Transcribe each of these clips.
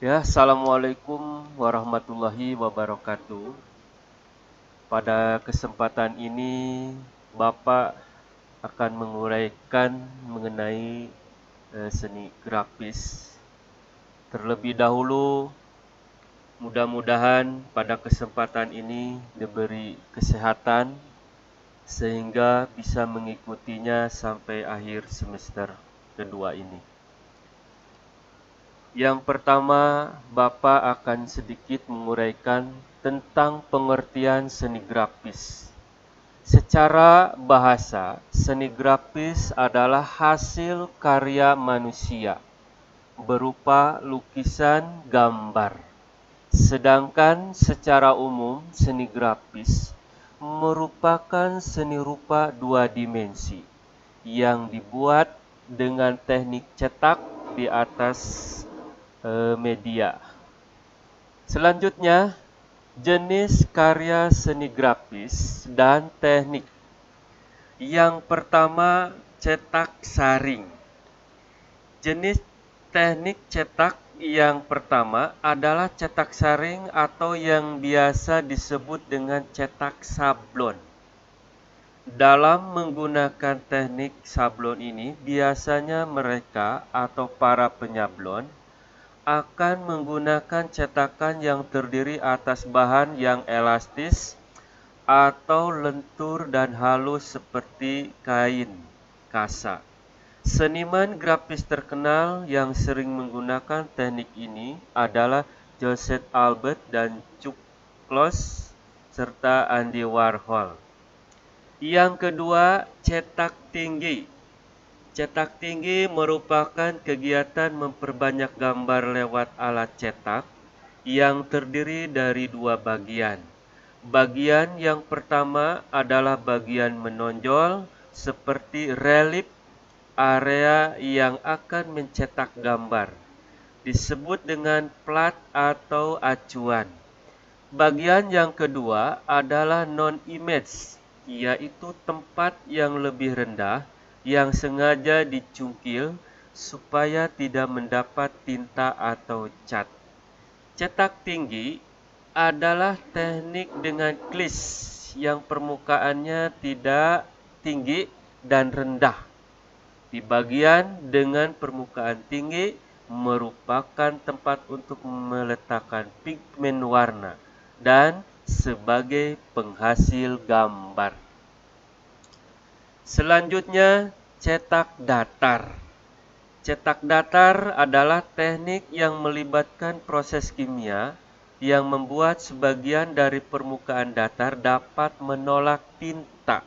Ya, Assalamualaikum warahmatullahi wabarakatuh. Pada kesempatan ini, Bapak akan menguraikan mengenai seni grafis. Terlebih dahulu, mudah-mudahan pada kesempatan ini diberi kesehatan sehingga bisa mengikutinya sampai akhir semester kedua ini. Yang pertama, Bapak akan sedikit menguraikan tentang pengertian seni grafis. Secara bahasa, seni grafis adalah hasil karya manusia berupa lukisan gambar. Sedangkan secara umum, seni grafis merupakan seni rupa dua dimensi yang dibuat dengan teknik cetak di atas media. Selanjutnya, jenis karya seni grafis dan teknik. Yang pertama, cetak saring. Jenis teknik cetak yang pertama adalah cetak saring atau yang biasa disebut dengan cetak sablon. Dalam menggunakan teknik sablon ini, biasanya mereka atau para penyablon akan menggunakan cetakan yang terdiri atas bahan yang elastis atau lentur dan halus seperti kain kasa. Seniman grafis terkenal yang sering menggunakan teknik ini adalah Joseph Albert dan Chuck Close serta Andy Warhol. Yang kedua, cetak tinggi. Cetak tinggi merupakan kegiatan memperbanyak gambar lewat alat cetak yang terdiri dari dua bagian. Bagian yang pertama adalah bagian menonjol seperti relief, area yang akan mencetak gambar, disebut dengan plat atau acuan. Bagian yang kedua adalah non-image, yaitu tempat yang lebih rendah yang sengaja dicungkil supaya tidak mendapat tinta atau cat. Cetak tinggi adalah teknik dengan klis yang permukaannya tidak tinggi dan rendah. Di bagian dengan permukaan tinggi merupakan tempat untuk meletakkan pigmen warna dan sebagai penghasil gambar. Selanjutnya, cetak datar. Cetak datar adalah teknik yang melibatkan proses kimia yang membuat sebagian dari permukaan datar dapat menolak tinta.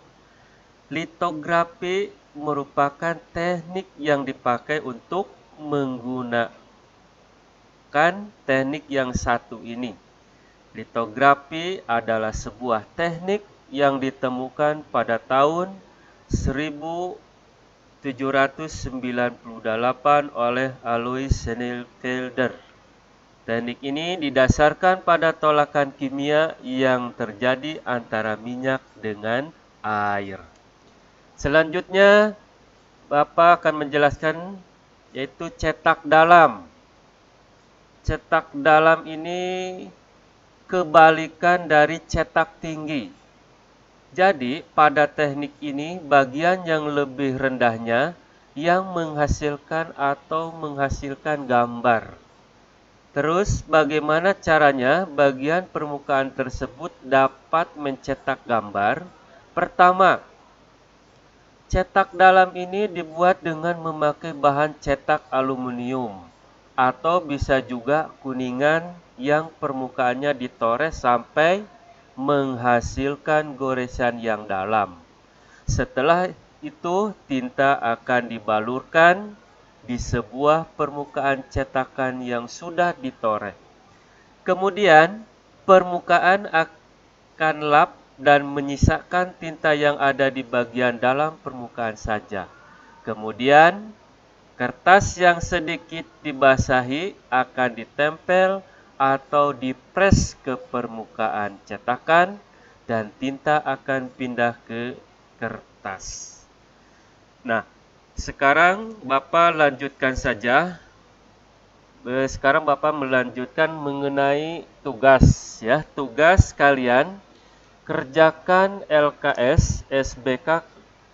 Litografi merupakan teknik yang dipakai untuk menggunakan teknik yang satu ini. Litografi adalah sebuah teknik yang ditemukan pada tahun 1798 oleh Alois Schnellfelder. Teknik ini didasarkan pada tolakan kimia yang terjadi antara minyak dengan air. Selanjutnya, Bapak akan menjelaskan yaitu cetak dalam. Cetak dalam ini kebalikan dari cetak tinggi. Jadi, pada teknik ini bagian yang lebih rendahnya yang menghasilkan atau menghasilkan gambar. Terus, bagaimana caranya bagian permukaan tersebut dapat mencetak gambar? Pertama, cetak dalam ini dibuat dengan memakai bahan cetak aluminium atau bisa juga kuningan yang permukaannya ditores sampai menghasilkan goresan yang dalam. Setelah itu tinta akan dibalurkan di sebuah permukaan cetakan yang sudah ditoreh. Kemudian permukaan akan lap dan menyisakan tinta yang ada di bagian dalam permukaan saja. Kemudian kertas yang sedikit dibasahi akan ditempel atau dipres ke permukaan cetakan dan tinta akan pindah ke kertas. Nah, sekarang Bapak lanjutkan saja Sekarang Bapak melanjutkan mengenai tugas ya. Tugas kalian kerjakan LKS SBK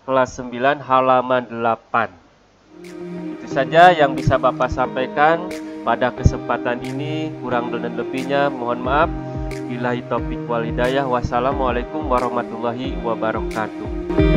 kelas 9 halaman 8. Itu saja yang bisa Bapak sampaikan pada kesempatan ini. Kurang dan lebihnya mohon maaf. Billahi taufik wal hidayah. Wassalamualaikum warahmatullahi wabarakatuh.